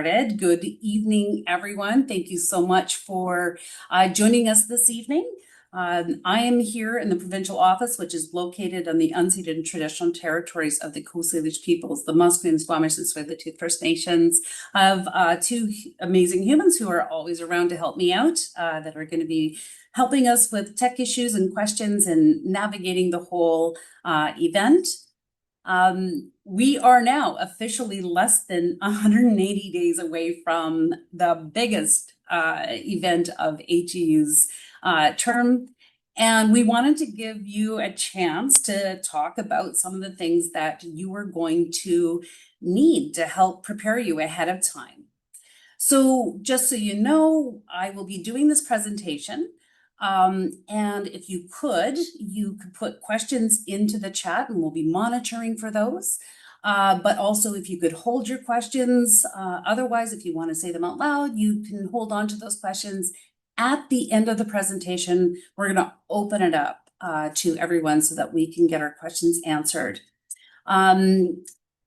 Good evening, everyone. Thank you so much for joining us this evening. I am here in the provincial office, which is located on the unceded and traditional territories of the Coast Salish peoples, the Musqueam, Squamish, and Tsleil-Waututh First Nations, of two amazing humans who are always around to help me out, that are going to be helping us with tech issues and questions and navigating the whole event. We are now officially less than 180 days away from the biggest event of HEU's term. And we wanted to give you a chance to talk about some of the things that you are going to need to help prepare you ahead of time. So just so you know, I will be doing this presentation. And if you could put questions into the chat and we'll be monitoring for those. But also if you could hold your questions, otherwise, if you want to say them out loud, you can hold on to those questions. At the end of the presentation, we're going to open it up to everyone so that we can get our questions answered.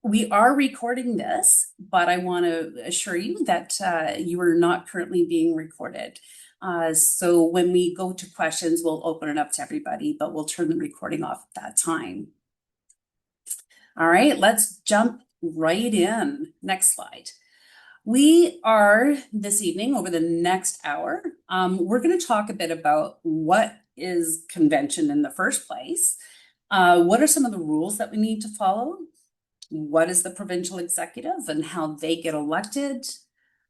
We are recording this, but I want to assure you that you are not currently being recorded. So when we go to questions, we'll open it up to everybody, but we'll turn the recording off at that time. All right, let's jump right in. Next slide. We are this evening, over the next hour, we're going to talk a bit about what is convention in the first place. What are some of the rules that we need to follow? What is the provincial executive and how they get elected?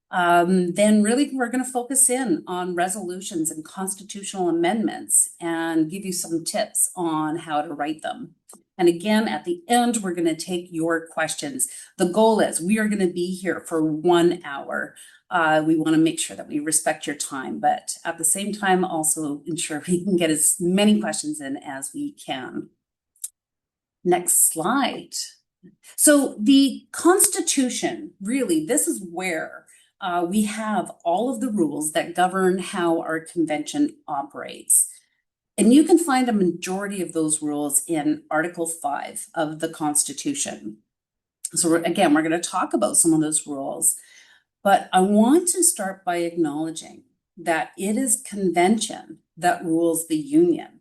Then really we're going to focus in on resolutions and constitutional amendments and give you some tips on how to write them. And again, at the end, we're going to take your questions. The goal is we are going to be here for 1 hour. We want to make sure that we respect your time, but at the same time, also ensure we can get as many questions in as we can. Next slide. So the Constitution, really, this is where we have all of the rules that govern how our convention operates. And you can find a majority of those rules in Article 5 of the Constitution. So again, we're going to talk about some of those rules, but I want to start by acknowledging that it is convention that rules the Union.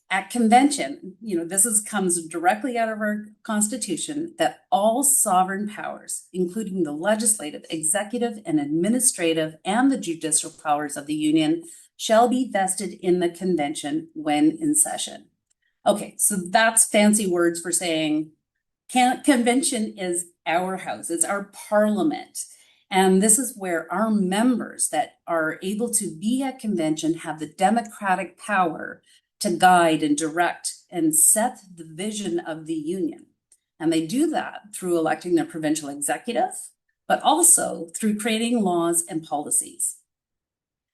At convention, this comes directly out of our Constitution, that all sovereign powers, including the legislative, executive, and administrative, and the judicial powers of the Union, shall be vested in the convention when in session. Okay, so that's fancy words for saying convention is our house, it's our parliament. And this is where our members that are able to be at convention have the democratic power to guide and direct and set the vision of the Union. And they do that through electing their provincial executive, but also through creating laws and policies.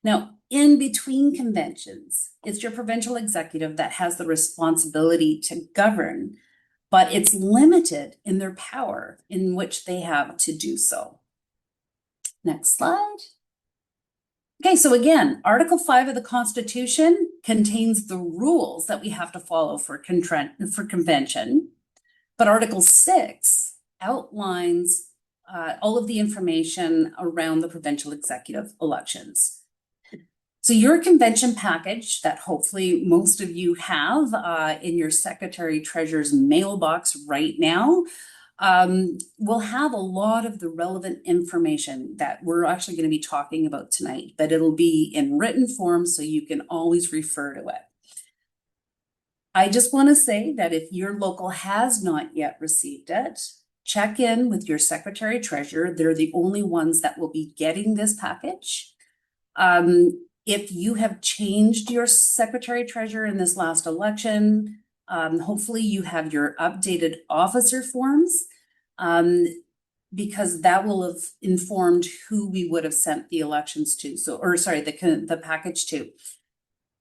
Now, in between conventions, it's your provincial executive that has the responsibility to govern, but it's limited in their power in which they have to do so. Next slide. Okay, so again, Article 5 of the Constitution contains the rules that we have to follow for convention, but Article 6 outlines all of the information around the provincial executive elections. So your convention package that hopefully most of you have in your Secretary Treasurer's mailbox right now will have a lot of the relevant information that we're actually going to be talking about tonight, but it'll be in written form so you can always refer to it. I just want to say that if your local has not yet received it, check in with your Secretary Treasurer. They're the only ones that will be getting this package. If you have changed your Secretary Treasurer in this last election, hopefully you have your updated officer forms, because that will have informed who we would have sent the elections to. The package to.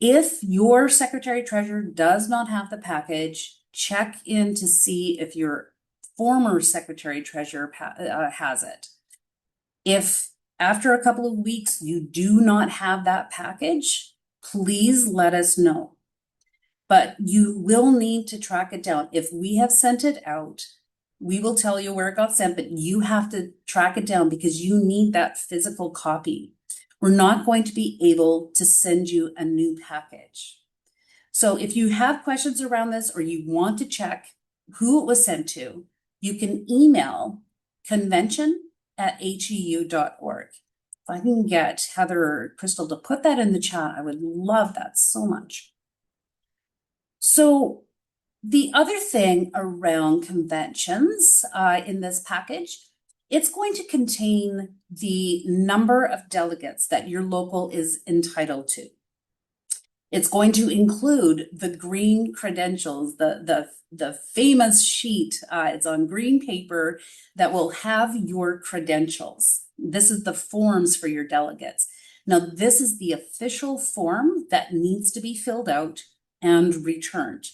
If your Secretary Treasurer does not have the package, check in to see if your former Secretary Treasurer has it. If after a couple of weeks you do not have that package, please let us know. But you will need to track it down. If we have sent it out, We will tell you where it got sent, but you have to track it down because you need that physical copy. We're not going to be able to send you a new package. So if you have questions around this or you want to check who it was sent to, you can email convention@heu.org. If I can get Heather or Crystal to put that in the chat, I would love that so much. So the other thing around conventions in this package, it's going to contain the number of delegates that your local is entitled to. It's going to include the green credentials, the famous sheet. It's on green paper that will have your credentials. This is the forms for your delegates. Now, this is the official form that needs to be filled out and returned.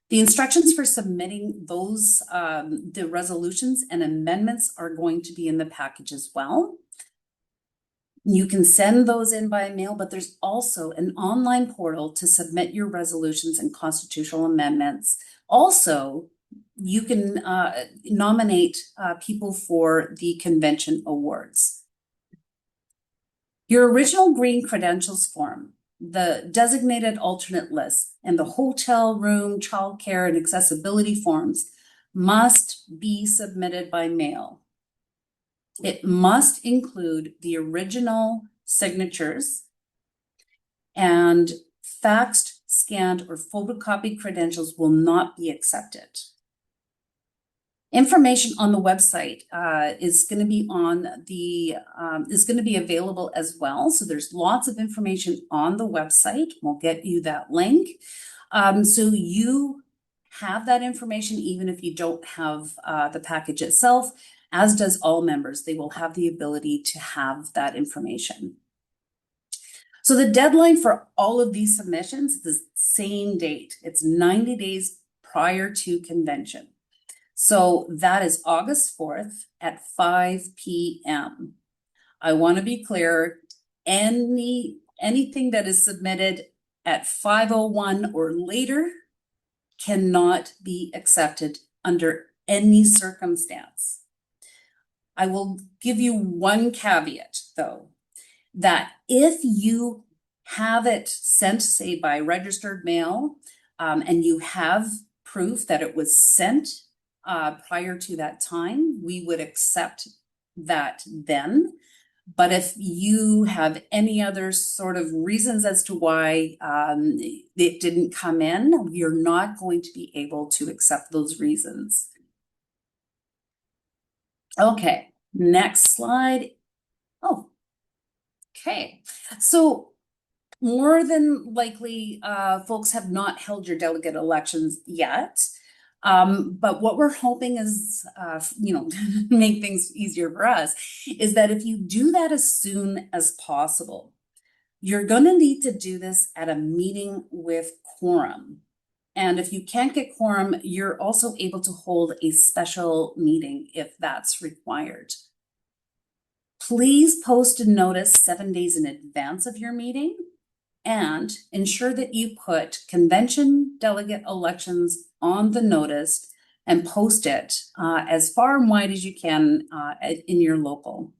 The instructions for submitting those, the resolutions and amendments are going to be in the package as well. You can send those in by mail, but there's also an online portal to submit your resolutions and constitutional amendments. Also, you can nominate people for the convention awards. Your original green credentials form, the designated alternate list, and the hotel room, childcare, and accessibility forms must be submitted by mail. It must include the original signatures, and faxed, scanned, or photocopied credentials will not be accepted. Information on the website is going to be available as well. So there's lots of information on the website. We'll get you that link. So you have that information even if you don't have the package itself, as does all members. They will have the ability to have that information. So the deadline for all of these submissions is the same date. It's 90 days prior to convention. So that is August 4th at 5 p.m. I want to be clear, anything that is submitted at 5:01 or later cannot be accepted under any circumstance. I will give you one caveat though, that if you have it sent, say, by registered mail, and you have proof that it was sent prior to that time, we would accept that then. But if you have any other sort of reasons as to why it didn't come in, you're not going to be able to accept those reasons. Okay, next slide. Oh, okay. So more than likely, folks have not held your delegate elections yet. But what we're hoping is, make things easier for us, is that if you do that as soon as possible, you're going to need to do this at a meeting with quorum. And if you can't get quorum, you're also able to hold a special meeting if that's required. Please post a notice 7 days in advance of your meeting and ensure that you put convention delegate elections on the notice and post it as far and wide as you can in your local.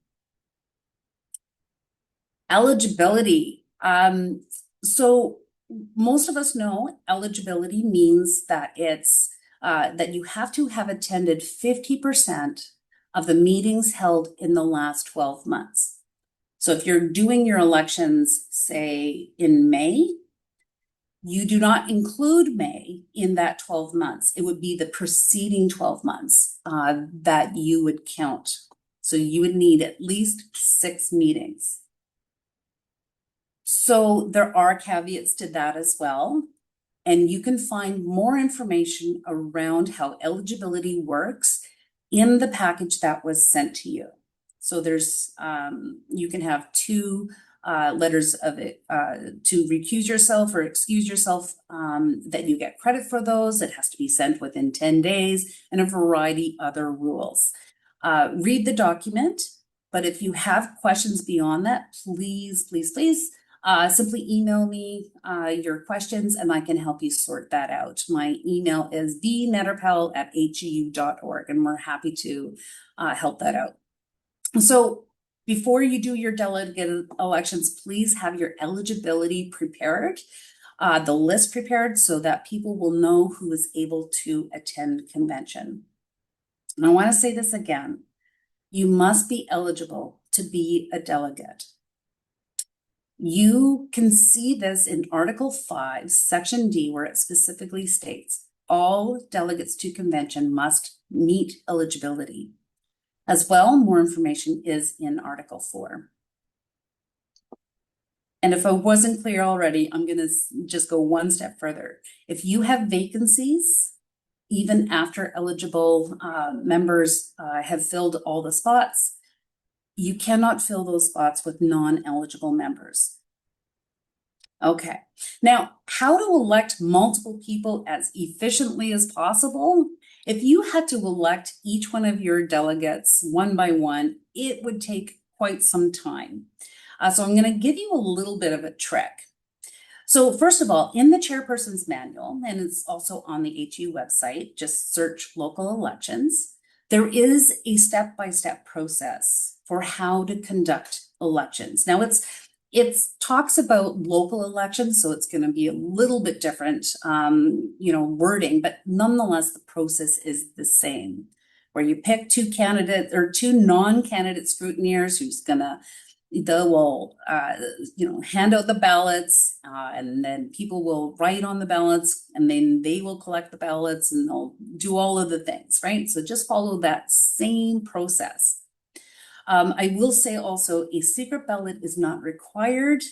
Eligibility. So most of us know eligibility means that it's that you have to have attended 50% of the meetings held in the last 12 months. So if you're doing your elections, say in May, you do not include May in that 12 months. It would be the preceding 12 months that you would count. So you would need at least 6 meetings. So there are caveats to that as well. And you can find more information around how eligibility works in the package that was sent to you. So there's, you can have 2 letters of it to recuse yourself or excuse yourself, that you get credit for those. It has to be sent within 10 days and a variety other rules. Read the document, but if you have questions beyond that, please simply email me your questions and I can help you sort that out. My email is bnetterpel@heu.org, and we're happy to help that out. So before you do your delegate elections, please have your eligibility prepared, the list prepared, so that people will know who is able to attend convention. And I want to say this again, you must be eligible to be a delegate. You can see this in Article 5, Section D, where it specifically states all delegates to convention must meet eligibility. As well, more information is in Article 4. And if I wasn't clear already, I'm going to just go one step further. If you have vacancies, even after eligible members have filled all the spots, you cannot fill those spots with non-eligible members. Okay, now how to elect multiple people as efficiently as possible? If you had to elect each one of your delegates one by one, it would take quite some time. So I'm going to give you a little bit of a trick. So first of all, in the chairperson's manual, and it's also on the HU website, just search local elections, there is a step-by-step process for how to conduct elections. Now it talks about local elections, so it's going to be a little bit different, wording, but nonetheless, the process is the same, where you pick two candidates or two non-candidate scrutineers who's gonna, they will, hand out the ballots, and then people will write on the ballots, and then they will collect the ballots, and they'll do all of the things, right? So just follow that same process. I will say also a secret ballot is not required,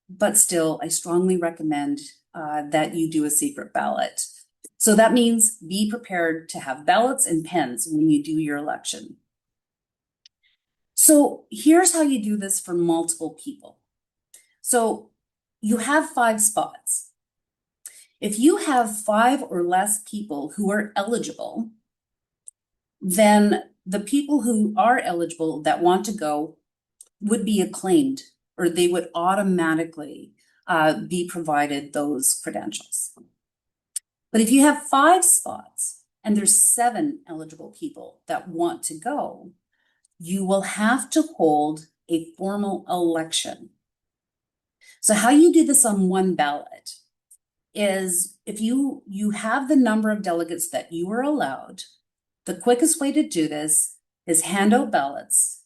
but still I strongly recommend that you do a secret ballot. So that means be prepared to have ballots and pens when you do your election. So here's how you do this for multiple people. So you have 5 spots. If you have 5 or less people who are eligible, then the people who are eligible that want to go would be acclaimed, or they would automatically be provided those credentials. But if you have 5 spots and there's 7 eligible people that want to go, you will have to hold a formal election. So how you do this on one ballot is if you have the number of delegates that you are allowed, the quickest way to do this is hand out ballots,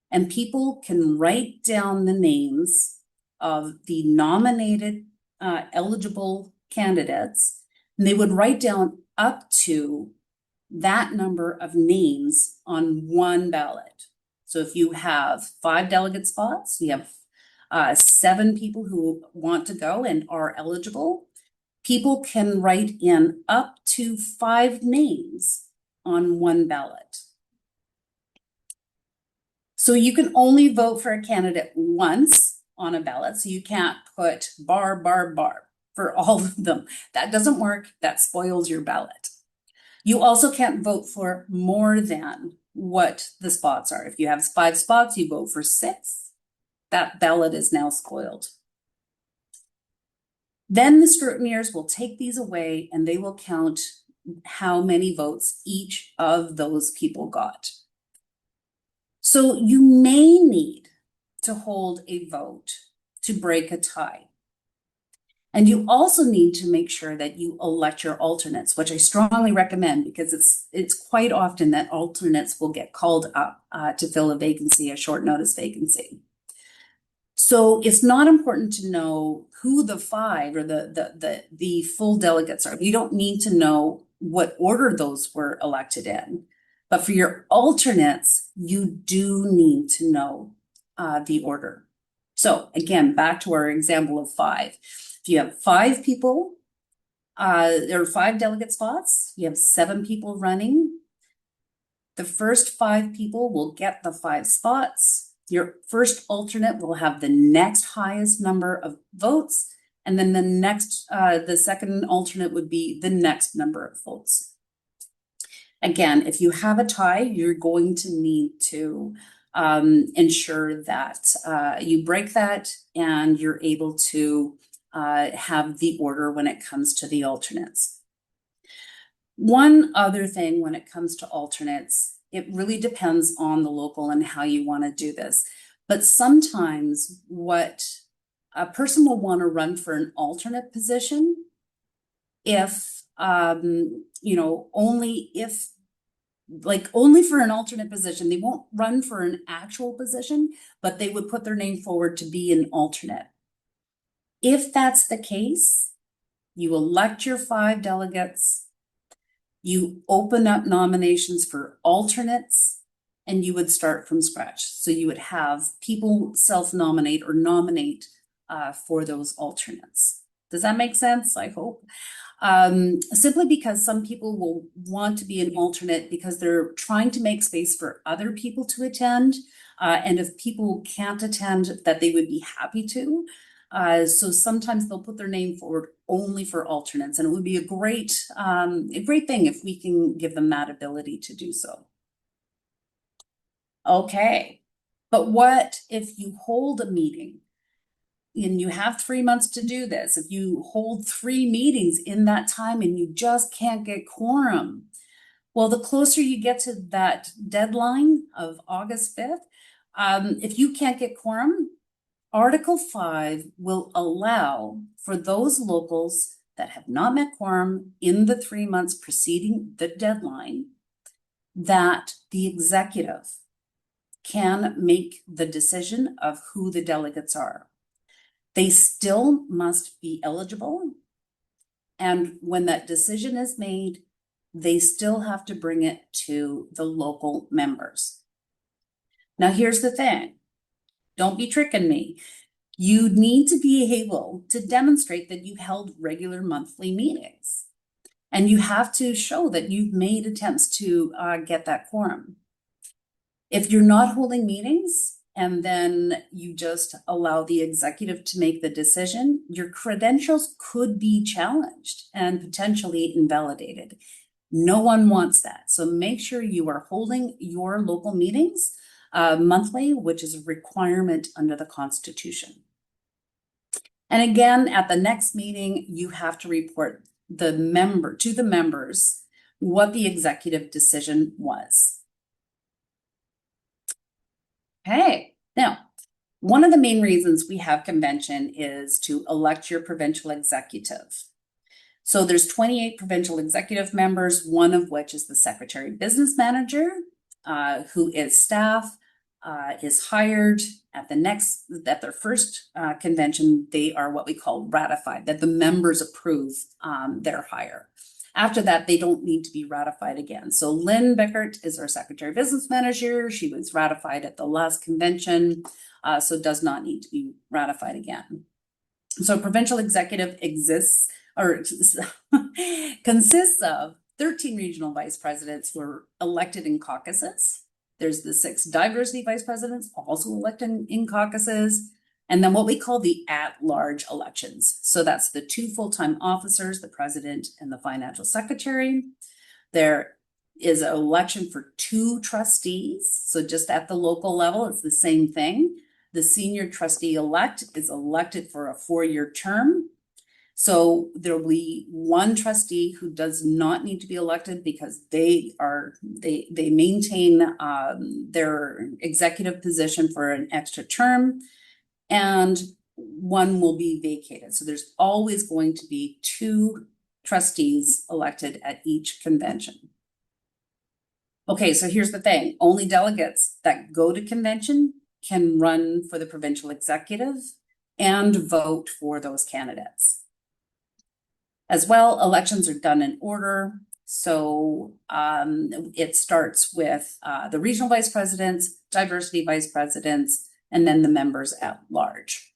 and people can write down the names of the nominated eligible candidates, and they would write down up to that number of names on one ballot. So if you have 5 delegate spots, you have 7 people who want to go and are eligible, people can write in up to 5 names on one ballot. So you can only vote for a candidate once on a ballot. So you can't put bar for all of them. That doesn't work. That spoils your ballot. You also can't vote for more than what the spots are. If you have 5 spots, you vote for 6. That ballot is now spoiled. Then the scrutineers will take these away and they will count how many votes each of those people got. So you may need to hold a vote to break a tie. And you also need to make sure that you elect your alternates, which I strongly recommend because it's quite often that alternates will get called up to fill a vacancy, a short notice vacancy. So it's not important to know who the 5 or the full delegates are. You don't need to know what order those were elected in. But for your alternates, you do need to know the order. So again, back to our example of 5. If you have 5 people, there are 5 delegate spots, you have 7 people running. The first 5 people will get the 5 spots. Your first alternate will have the next highest number of votes, and then the second alternate would be the next number of votes. Again, if you have a tie, you're going to need to ensure that you break that and you're able to have the order when it comes to the alternates. One other thing when it comes to alternates, it really depends on the local and how you want to do this. But sometimes what a person will want to run for an alternate position if, only if, like only for an alternate position. They won't run for an actual position, but they would put their name forward to be an alternate. If that's the case, you elect your 5 delegates, you open up nominations for alternates, and you would start from scratch. So you would have people self-nominate or nominate for those alternates. Does that make sense? I hope. Simply because some people will want to be an alternate because they're trying to make space for other people to attend. And if people can't attend, that they would be happy to. So sometimes they'll put their name forward only for alternates, and it would be a great thing if we can give them that ability to do so. Okay, but what if you hold a meeting and you have 3 months to do this? If you hold 3 meetings in that time and you just can't get quorum, well, the closer you get to that deadline of August 5th, if you can't get quorum, Article 5 will allow for those locals that have not met quorum in the 3 months preceding the deadline that the executive can make the decision of who the delegates are. They still must be eligible. And when that decision is made, they still have to bring it to the local members. Now, here's the thing. Don't be tricking me. You need to be able to demonstrate that you held regular monthly meetings. And you have to show that you've made attempts to get that quorum. If you're not holding meetings and then you just allow the executive to make the decision, your credentials could be challenged and potentially invalidated. No one wants that. So make sure you are holding your local meetings monthly, which is a requirement under the Constitution. And again, at the next meeting, you have to report to the members what the executive decision was. Okay, now, one of the main reasons we have convention is to elect your provincial executive. So there's 28 provincial executive members, one of which is the secretary business manager, who is staff, is hired at their first convention. They are what we call ratified, that the members approve their hire. After that, they don't need to be ratified again. So Lynn Bickert is our secretary business manager. She was ratified at the last convention, so does not need to be ratified again. So provincial executive consists of 13 regional vice presidents who are elected in caucuses. There's the 6 diversity vice presidents also elected in caucuses. And then what we call the at-large elections. So that's the 2 full-time officers, the president and the financial secretary. There is an election for 2 trustees. So just at the local level, it's the same thing. The senior trustee-elect is elected for a 4-year term. So there will be 1 trustee who does not need to be elected because they maintain their executive position for an extra term, and 1 will be vacated. So there's always going to be 2 trustees elected at each convention. Okay, so here's the thing. Only delegates that go to convention can run for the provincial executive and vote for those candidates. As well, elections are done in order. So it starts with the regional vice presidents, diversity vice presidents, and then the members at large.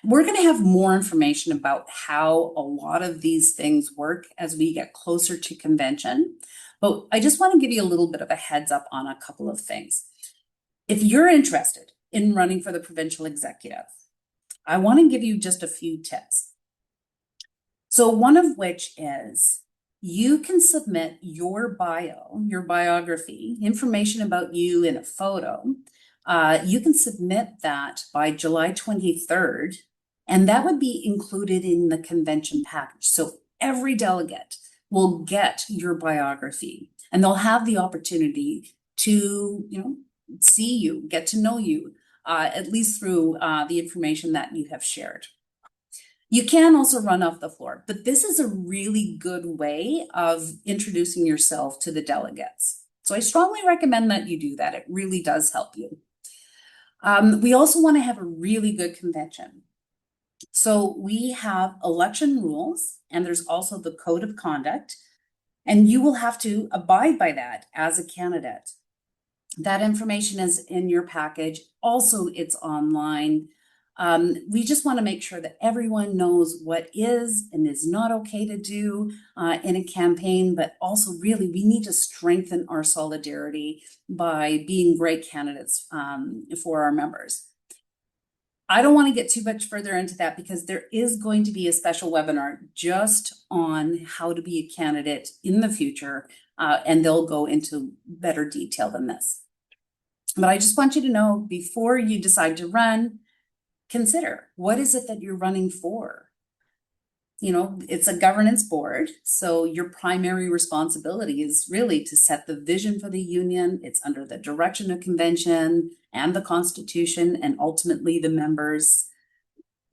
We're going to have more information about how a lot of these things work as we get closer to convention. But I just want to give you a little bit of a heads up on a couple of things. If you're interested in running for the provincial executive, I want to give you just a few tips. So one of which is you can submit your bio, your biography, information about you in a photo. You can submit that by July 23rd, and that would be included in the convention package. So every delegate will get your biography, and they'll have the opportunity to, see you, get to know you, at least through the information that you have shared. You can also run off the floor, but this is a really good way of introducing yourself to the delegates. So I strongly recommend that you do that. It really does help you. We also want to have a really good convention. So we have election rules, and there's also the code of conduct, and you will have to abide by that as a candidate. That information is in your package. Also, it's online. We just want to make sure that everyone knows what is and is not okay to do in a campaign, but also really we need to strengthen our solidarity by being great candidates for our members. I don't want to get too much further into that because there is going to be a special webinar just on how to be a candidate in the future, and they'll go into better detail than this. But I just want you to know, before you decide to run, consider, what is it that you're running for? It's a governance board, so your primary responsibility is really to set the vision for the union. It's under the direction of convention and the Constitution and ultimately the members.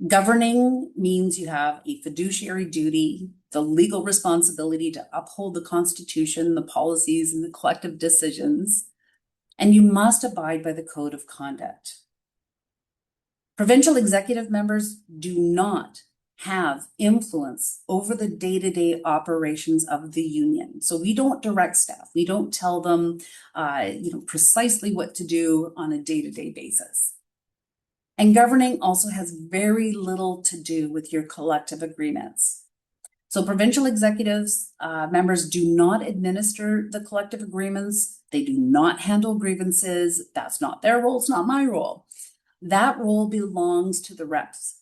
Governing means you have a fiduciary duty, the legal responsibility to uphold the Constitution, the policies, and the collective decisions, and you must abide by the code of conduct. Provincial executive members do not have influence over the day-to-day operations of the union. So we don't direct staff. We don't tell them, precisely what to do on a day-to-day basis. And governing also has very little to do with your collective agreements. So provincial executives, members do not administer the collective agreements. They do not handle grievances. That's not their role. It's not my role. That role belongs to the reps.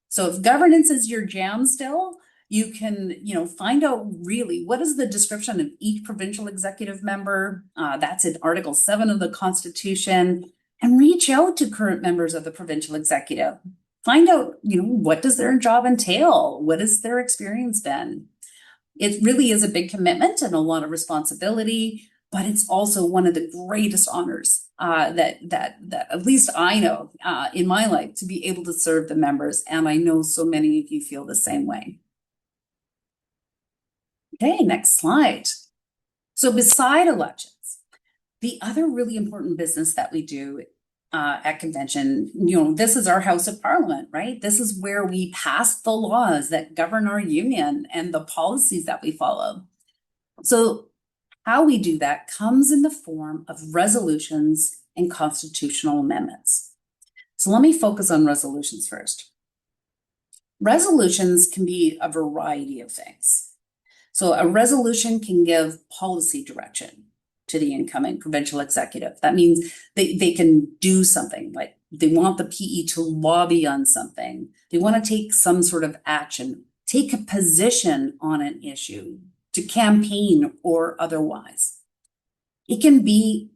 So if governance is your jam still, you can, find out really what is the description of each provincial executive member. That's in Article 7 of the Constitution, and reach out to current members of the provincial executive. Find out, what does their job entail? What has their experience been? It really is a big commitment and a lot of responsibility, but it's also one of the greatest honors that at least I know in my life, to be able to serve the members. And I know so many of you feel the same way. Okay, next slide. So beside elections, the other really important business that we do at convention, this is our House of Parliament, right? This is where we pass the laws that govern our union and the policies that we follow. So how we do that comes in the form of resolutions and constitutional amendments. So let me focus on resolutions first. Resolutions can be a variety of things. So a resolution can give policy direction to the incoming provincial executive. That means they can do something, like they want the PE to lobby on something. They want to take some sort of action, take a position on an issue, to campaign or otherwise. It can be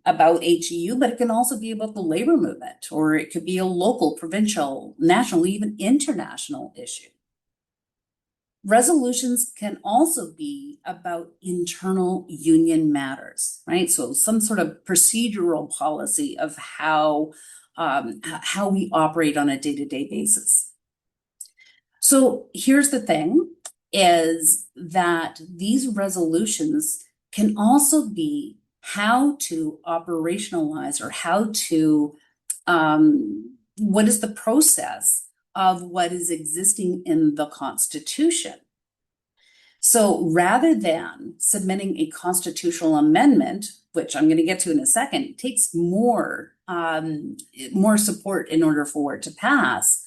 about HEU, but it can also be about the labor movement, or it could be a local, provincial, national, even international issue. Resolutions can also be about internal union matters, right? So some sort of procedural policy of how we operate on a day-to-day basis. So here's the thing, is that these resolutions can also be how to operationalize, or how to, what is the process of what is existing in the Constitution. So rather than submitting a constitutional amendment, which I'm going to get to in a second, it takes more support in order for it to pass.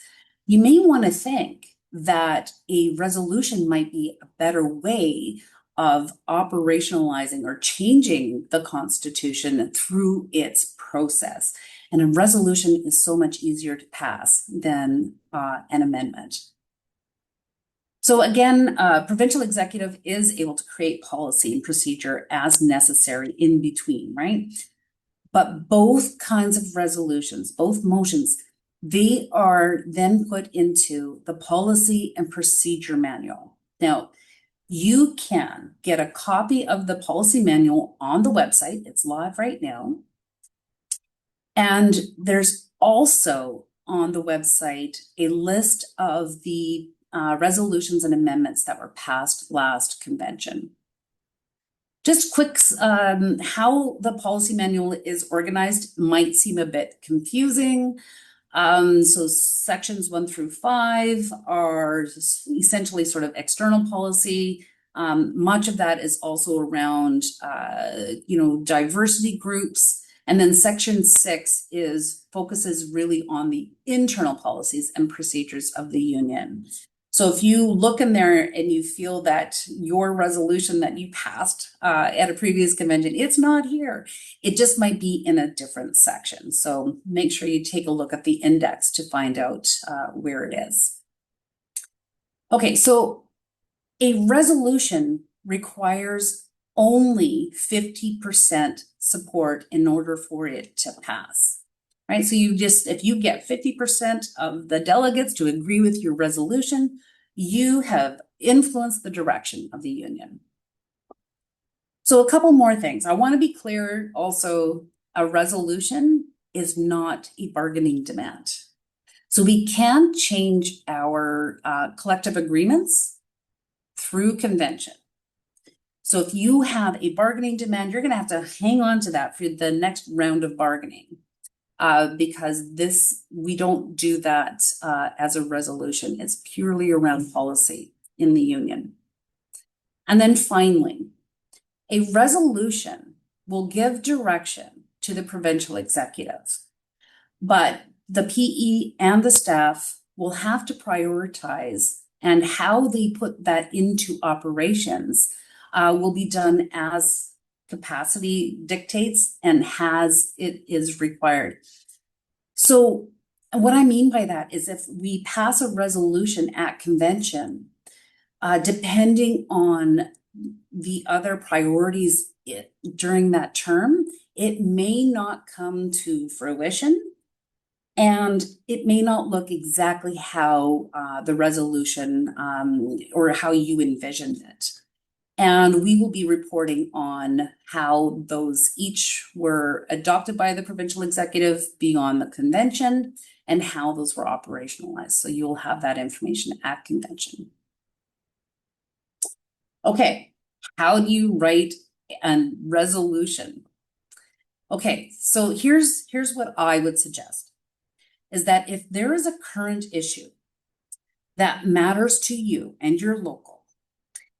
You may want to think that a resolution might be a better way of operationalizing or changing the Constitution through its process. And a resolution is so much easier to pass than an amendment. So again, provincial executive is able to create policy and procedure as necessary in between, right? But both kinds of resolutions, both motions, they are then put into the policy and procedure manual. Now, you can get a copy of the policy manual on the website. It's live right now. And there's also on the website a list of the resolutions and amendments that were passed last convention. Just quick, how the policy manual is organized might seem a bit confusing. So sections 1 through 5 are essentially sort of external policy. Much of that is also around, diversity groups. And then section 6 focuses really on the internal policies and procedures of the union. So if you look in there and you feel that your resolution that you passed at a previous convention, it's not here. It just might be in a different section. So make sure you take a look at the index to find out where it is. Okay, so a resolution requires only 50% support in order for it to pass. Right, so if you get 50% of the delegates to agree with your resolution, you have influenced the direction of the union. So a couple more things. I want to be clear also, a resolution is not a bargaining demand. So we can change our collective agreements through convention. So if you have a bargaining demand, you're going to have to hang on to that for the next round of bargaining. Because we don't do that as a resolution. It's purely around policy in the union. And then finally, a resolution will give direction to the provincial executive, but the PE and the staff will have to prioritize, and how they put that into operations will be done as capacity dictates and as it is required. So what I mean by that is, if we pass a resolution at convention, depending on the other priorities during that term, it may not come to fruition, and it may not look exactly how the resolution or how you envisioned it. And we will be reporting on how those each were adopted by the provincial executive beyond the convention and how those were operationalized. So you'll have that information at convention. Okay, how do you write a resolution? Okay, so here's what I would suggest, is that if there is a current issue that matters to you and your local,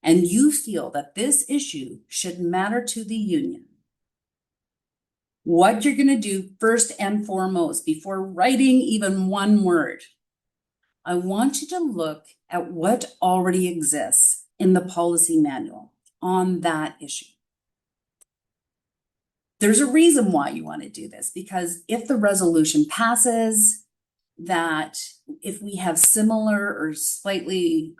and you feel that this issue should matter to the union, what you're going to do first and foremost, before writing even one word, I want you to look at what already exists in the policy manual on that issue. There's a reason why you want to do this, because if the resolution passes, that if we have similar or slightly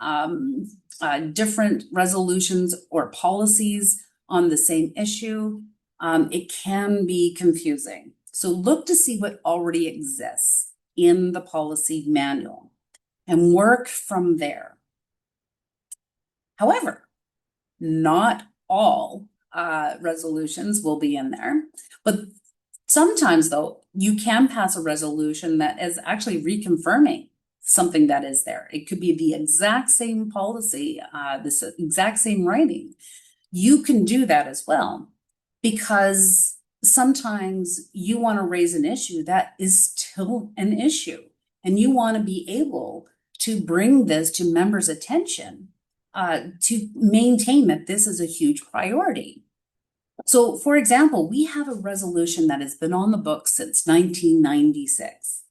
different resolutions or policies on the same issue, it can be confusing. So look to see what already exists in the policy manual and work from there. However, not all resolutions will be in there, but sometimes though, you can pass a resolution that is actually reconfirming something that is there. It could be the exact same policy, this exact same writing. You can do that as well, because sometimes you want to raise an issue that is still an issue, and you want to be able to bring this to members' attention to maintain that this is a huge priority. So, for example, we have a resolution that has been on the books since 1996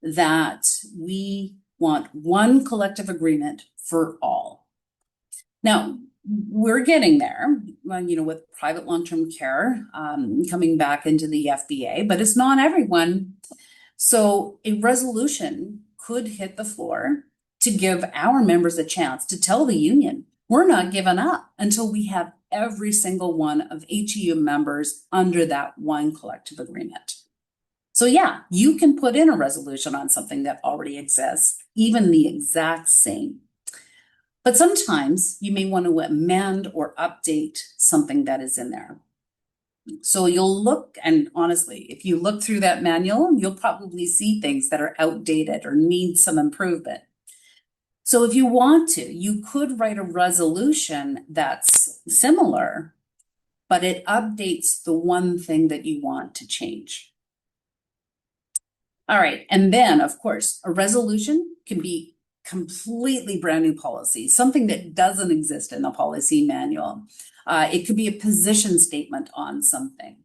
that we want one collective agreement for all. Now, we're getting there, with private long-term care coming back into the FBA, but it's not everyone. So a resolution could hit the floor to give our members a chance to tell the union, we're not giving up until we have every single one of HEU members under that one collective agreement. So yeah, you can put in a resolution on something that already exists, even the exact same. But sometimes you may want to amend or update something that is in there. So you'll look, and honestly, if you look through that manual, you'll probably see things that are outdated or need some improvement. So if you want to, you could write a resolution that's similar, but it updates the one thing that you want to change. All right, and then of course, a resolution can be completely brand new policy, something that doesn't exist in the policy manual. It could be a position statement on something.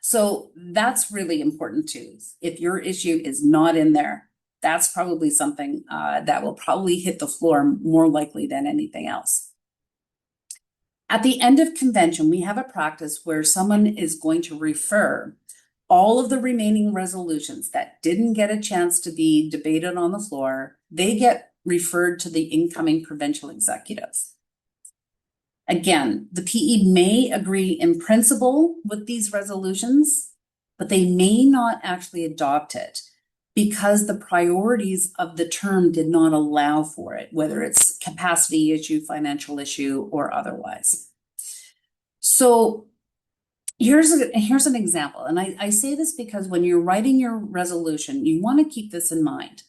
So that's really important too. If your issue is not in there, that's probably something that will probably hit the floor more likely than anything else. At the end of convention, we have a practice where someone is going to refer all of the remaining resolutions that didn't get a chance to be debated on the floor. They get referred to the incoming provincial executives. Again, the PE may agree in principle with these resolutions, but they may not actually adopt it because the priorities of the term did not allow for it, whether it's capacity issue, financial issue, or otherwise. So here's an example, and I say this because when you're writing your resolution, you want to keep this in mind.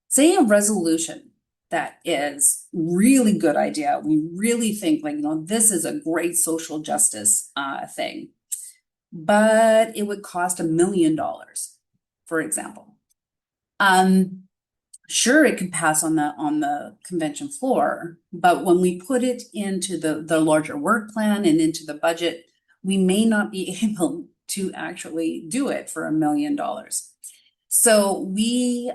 Say a resolution that is really good idea. We really think like, this is a great social justice thing, but it would cost $1 million, for example. Sure, it could pass on the convention floor, but when we put it into the larger work plan and into the budget, we may not be able to actually do it for $1 million. So we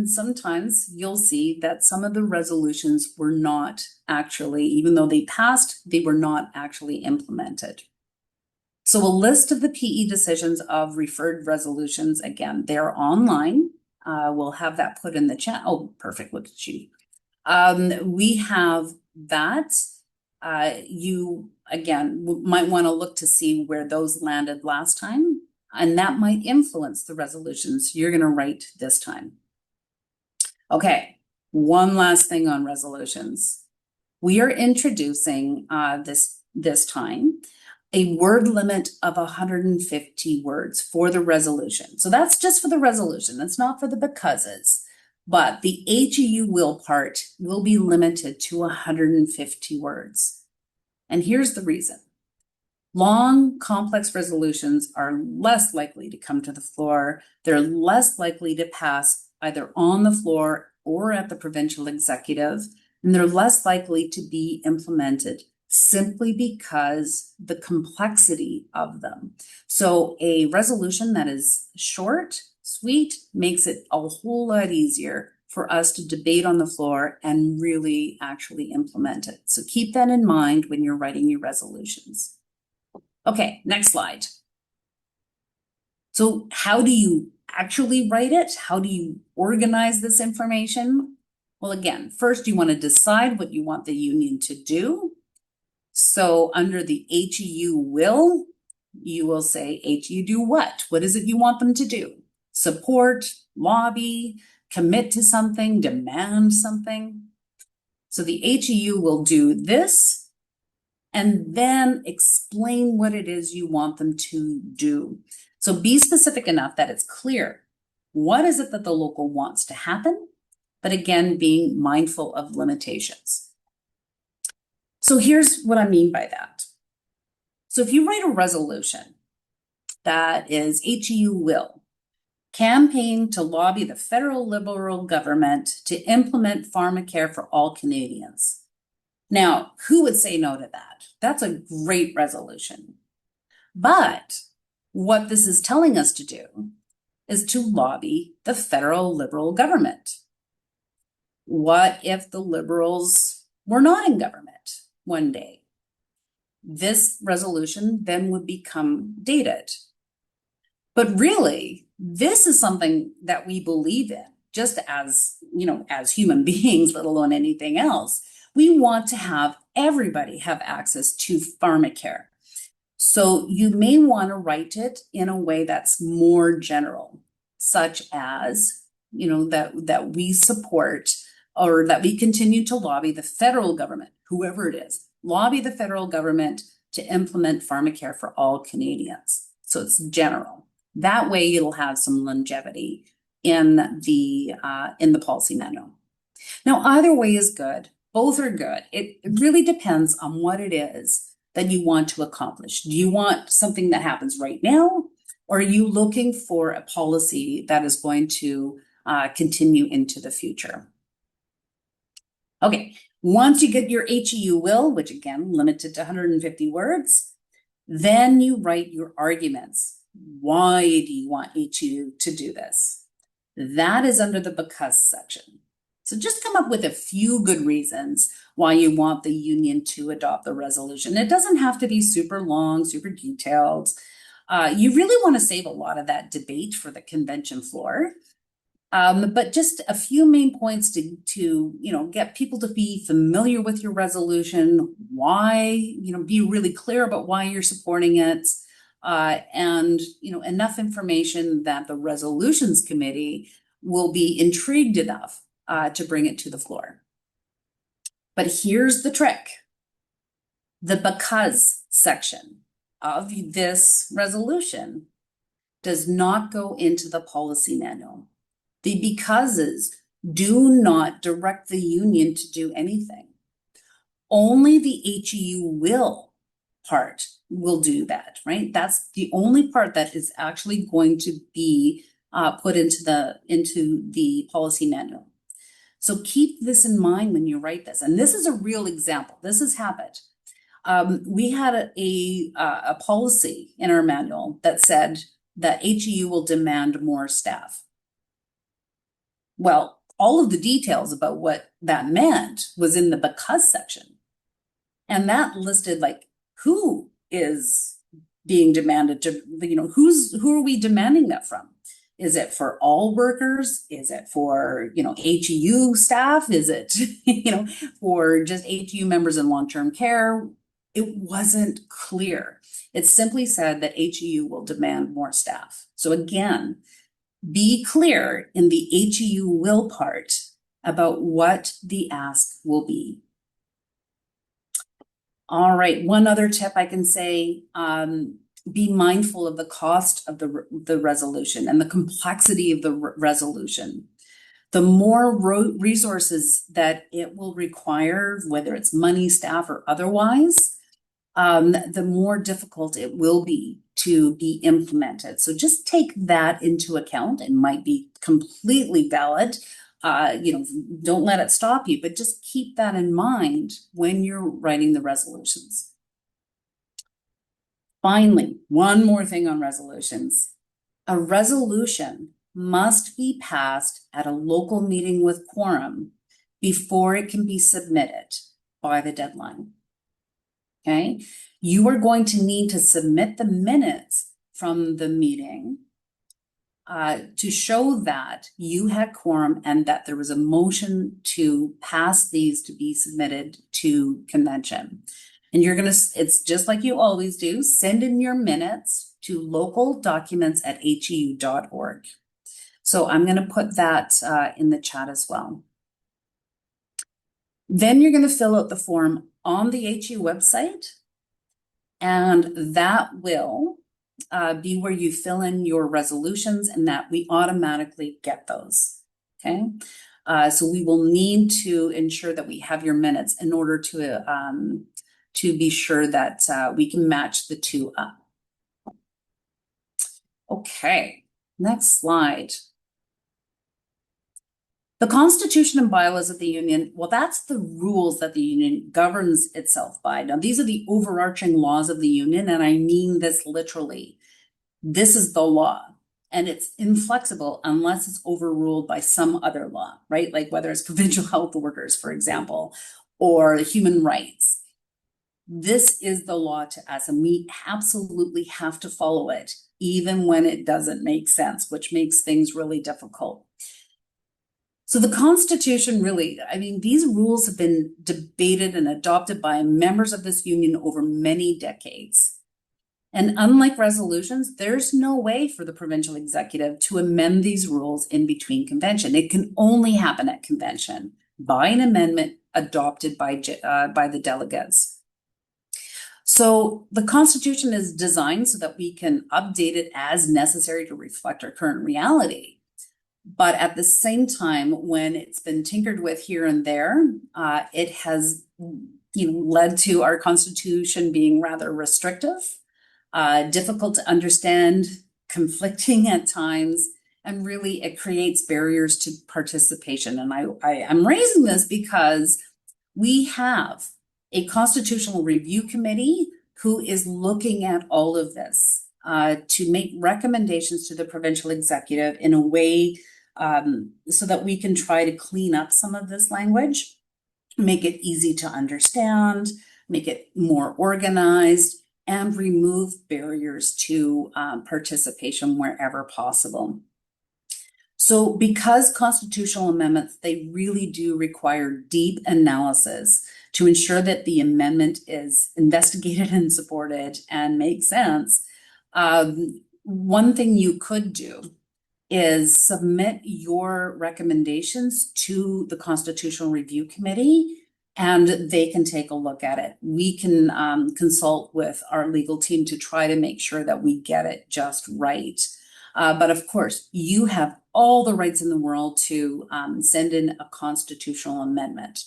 sometimes you'll see that some of the resolutions were not actually, even though they passed, they were not actually implemented. So a list of the PE decisions of referred resolutions, again, they're online. We'll have that put in the chat. Oh, perfect, look at you. We have that. You, again, might want to look to see where those landed last time, and that might influence the resolutions you're going to write this time. Okay, one last thing on resolutions. We are introducing this time a word limit of 150 words for the resolution. So that's just for the resolution. That's not for the becauses. But the HEU will part will be limited to 150 words. And here's the reason. Long, complex resolutions are less likely to come to the floor. They're less likely to pass either on the floor or at the provincial executive, and they're less likely to be implemented simply because the complexity of them. So a resolution that is short, sweet, makes it a whole lot easier for us to debate on the floor and really actually implement it. So keep that in mind when you're writing your resolutions. Okay, next slide. So how do you actually write it? How do you organize this information? Well, again, first you want to decide what you want the union to do. So under the HEU will, you will say HEU do what? What is it you want them to do? Support, lobby, commit to something, demand something. So the HEU will do this and then explain what it is you want them to do. So be specific enough that it's clear. What is it that the local wants to happen? But again, being mindful of limitations. So here's what I mean by that. So if you write a resolution that is HEU will campaign to lobby the federal Liberal government to implement pharmacare for all Canadians. Now, who would say no to that? That's a great resolution. But what this is telling us to do is to lobby the federal Liberal government. What if the Liberals were not in government one day? This resolution then would become dated. But really, this is something that we believe in. just as, as human beings, let alone anything else, we want to have everybody have access to pharmacare. So you may want to write it in a way that's more general, such as, that we support or that we continue to lobby the federal government, whoever it is, lobby the federal government to implement pharmacare for all Canadians. So it's general. That way it'll have some longevity in the policy manual. Now, either way is good. Both are good. It really depends on what it is that you want to accomplish. Do you want something that happens right now? Or are you looking for a policy that is going to continue into the future? Okay, once you get your HEU will, which again, limited to 150 words, then you write your arguments. Why do you want HEU to do this? That is under the because section. So just come up with a few good reasons why you want the union to adopt the resolution. It doesn't have to be super long, super detailed. You really want to save a lot of that debate for the convention floor. But just a few main points to get people to be familiar with your resolution, why, be really clear about why you're supporting it, and enough information that the resolutions committee will be intrigued enough to bring it to the floor. But here's the trick. The because section of this resolution does not go into the policy manual. The becauses do not direct the union to do anything. Only the HEU will part will do that, right? That's the only part that is actually going to be put into the policy manual. So keep this in mind when you write this. And this is a real example. This has happened. We had a policy in our manual that said that HEU will demand more staff. Well, all of the details about what that meant was in the because section. And that listed like who is being demanded to, who are we demanding that from? Is it for all workers? Is it for, HEU staff? Is it, for just HEU members in long-term care? It wasn't clear. It simply said that HEU will demand more staff. So again, be clear in the HEU will part about what the ask will be. All right, one other tip I can say, be mindful of the cost of the resolution and the complexity of the resolution. The more resources that it will require, whether it's money, staff, or otherwise, the more difficult it will be to be implemented. So just take that into account. It might be completely valid. Don't let it stop you, but just keep that in mind when you're writing the resolutions. Finally, one more thing on resolutions. A resolution must be passed at a local meeting with quorum before it can be submitted by the deadline. Okay, you are going to need to submit the minutes from the meeting to show that you had quorum and that there was a motion to pass these to be submitted to convention. And it's just like you always do, send in your minutes to localdocuments@heu.org. So I'm going to put that in the chat as well. Then you're going to fill out the form on the HEU website, and that will be where you fill in your resolutions and that we automatically get those, okay? So we will need to ensure that we have your minutes in order to be sure that we can match the two up. Okay, next slide. The Constitution and bylaws of the union, well, that's the rules that the union governs itself by. Now, these are the overarching laws of the union, and I mean this literally. This is the law, and it's inflexible unless it's overruled by some other law, right? Like whether it's provincial health workers, for example, or human rights. This is the law to us, and we absolutely have to follow it, even when it doesn't make sense, which makes things really difficult. So the Constitution really, I mean, these rules have been debated and adopted by members of this union over many decades. And unlike resolutions, there's no way for the provincial executive to amend these rules in between convention. It can only happen at convention by an amendment adopted by the delegates. So the Constitution is designed so that we can update it as necessary to reflect our current reality. But at the same time, when it's been tinkered with here and there, it has led to our Constitution being rather restrictive, difficult to understand, conflicting at times, and really it creates barriers to participation. And I'm raising this because we have a constitutional review committee who is looking at all of this to make recommendations to the provincial executive in a way so that we can try to clean up some of this language, make it easy to understand, make it more organized, and remove barriers to participation wherever possible. So because constitutional amendments, they really do require deep analysis to ensure that the amendment is investigated and supported and makes sense. One thing you could do is submit your recommendations to the Constitutional Review Committee, and they can take a look at it. We can consult with our legal team to try to make sure that we get it just right. But of course, you have all the rights in the world to send in a constitutional amendment.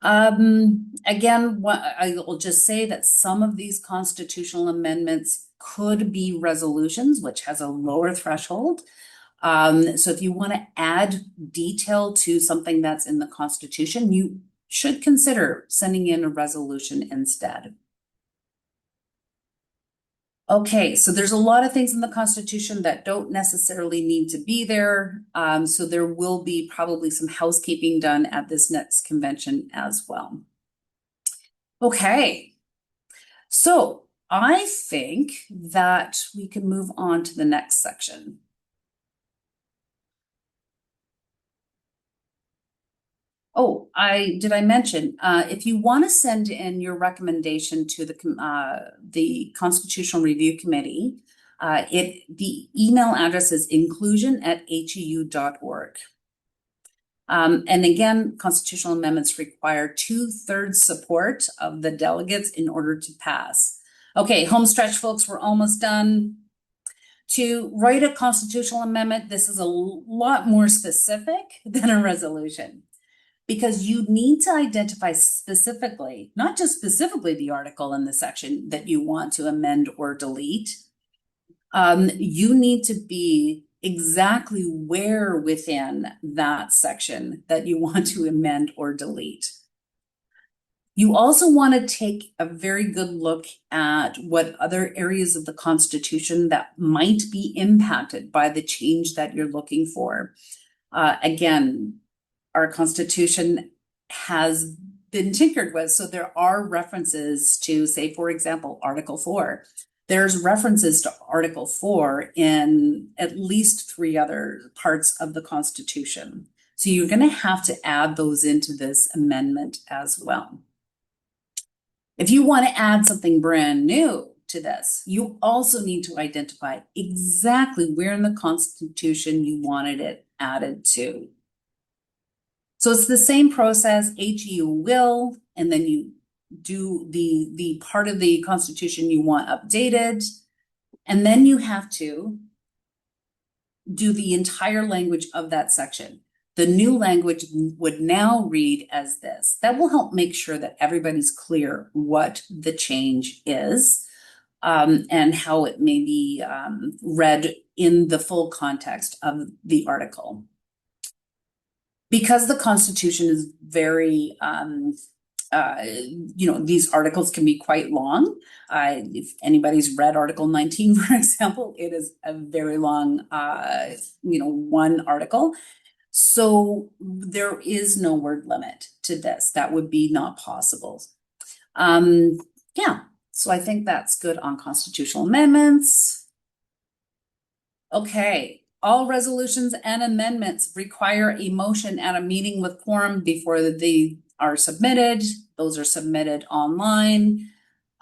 Again, I will just say that some of these constitutional amendments could be resolutions, which has a lower threshold. So if you want to add detail to something that's in the Constitution, you should consider sending in a resolution instead. Okay, so there's a lot of things in the Constitution that don't necessarily need to be there. So there will be probably some housekeeping done at this next convention as well. Okay, so I think that we can move on to the next section. Oh, did I mention, if you want to send in your recommendation to the Constitutional Review Committee, the email address is inclusion@heu.org. And again, constitutional amendments require 2/3 support of the delegates in order to pass. Okay, home stretch, folks, we're almost done. To write a constitutional amendment, this is a lot more specific than a resolution, because you need to identify specifically, not just specifically the article in the section that you want to amend or delete. You need to be exactly where within that section that you want to amend or delete. You also want to take a very good look at what other areas of the Constitution that might be impacted by the change that you're looking for. Again, our Constitution has been tinkered with, so there are references to, say, for example, Article 4. There's references to Article 4 in at least 3 other parts of the Constitution. So you're going to have to add those into this amendment as well. If you want to add something brand new to this, you also need to identify exactly where in the Constitution you wanted it added to. So it's the same process. HEU will, and then you do the part of the Constitution you want updated, and then you have to do the entire language of that section. The new language would now read as this. That will help make sure that everybody's clear what the change is, and how it may be read in the full context of the article. Because the Constitution is very, these articles can be quite long. If anybody's read Article 19, for example, it is a very long, one article. So there is no word limit to this. That would be not possible. So I think that's good on constitutional amendments. Okay, All resolutions and amendments require a motion at a meeting with quorum before they are submitted. Those are submitted online.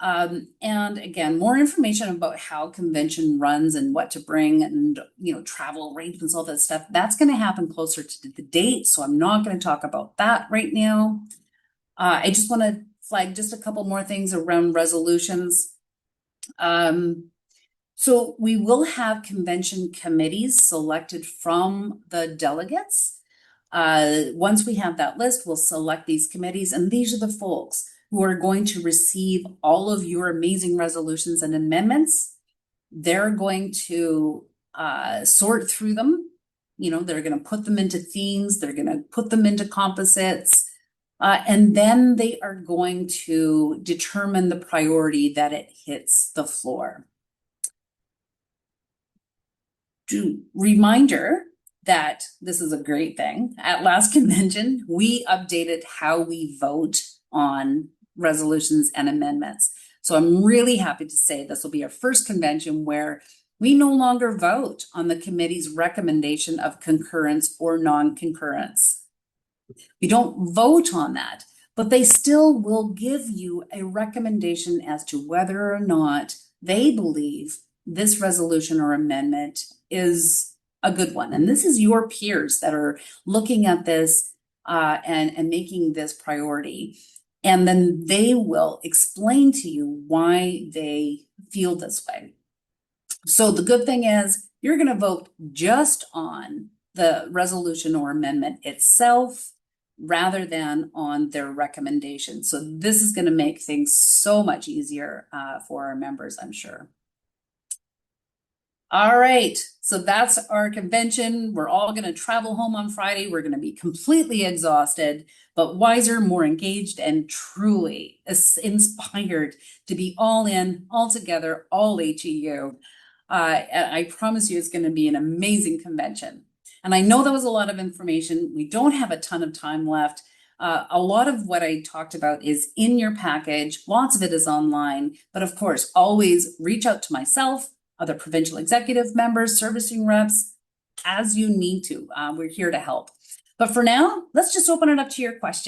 And again, more information about how convention runs and what to bring and, travel arrangements, all that stuff, that's going to happen closer to the date. So I'm not going to talk about that right now. I just want to flag just a couple more things around resolutions. So we will have convention committees selected from the delegates. Once we have that list, we'll select these committees, and these are the folks who are going to receive all of your amazing resolutions and amendments. They're going to sort through them. They're going to put them into themes. They're going to put them into composites. And then they are going to determine the priority that it hits the floor. Reminder that this is a great thing. At last convention, we updated how we vote on resolutions and amendments. So I'm really happy to say this will be our first convention where we no longer vote on the committee's recommendation of concurrence or non-concurrence. We don't vote on that, but they still will give you a recommendation as to whether or not they believe this resolution or amendment is a good one. And this is your peers that are looking at this and making this priority. And then they will explain to you why they feel this way. So the good thing is you're going to vote just on the resolution or amendment itself rather than on their recommendation. So this is going to make things so much easier for our members, I'm sure. All right, so that's our convention. We're all going to travel home on Friday. We're going to be completely exhausted, but wiser, more engaged, and truly inspired to be all in, all together, all HEU. I promise you it's going to be an amazing convention. And I know that was a lot of information. We don't have a ton of time left. A lot of what I talked about is in your package. Lots of it is online, but of course, always reach out to myself, other provincial executive members, servicing reps, as you need to. We're here to help. But for now, let's just open it up to your questions.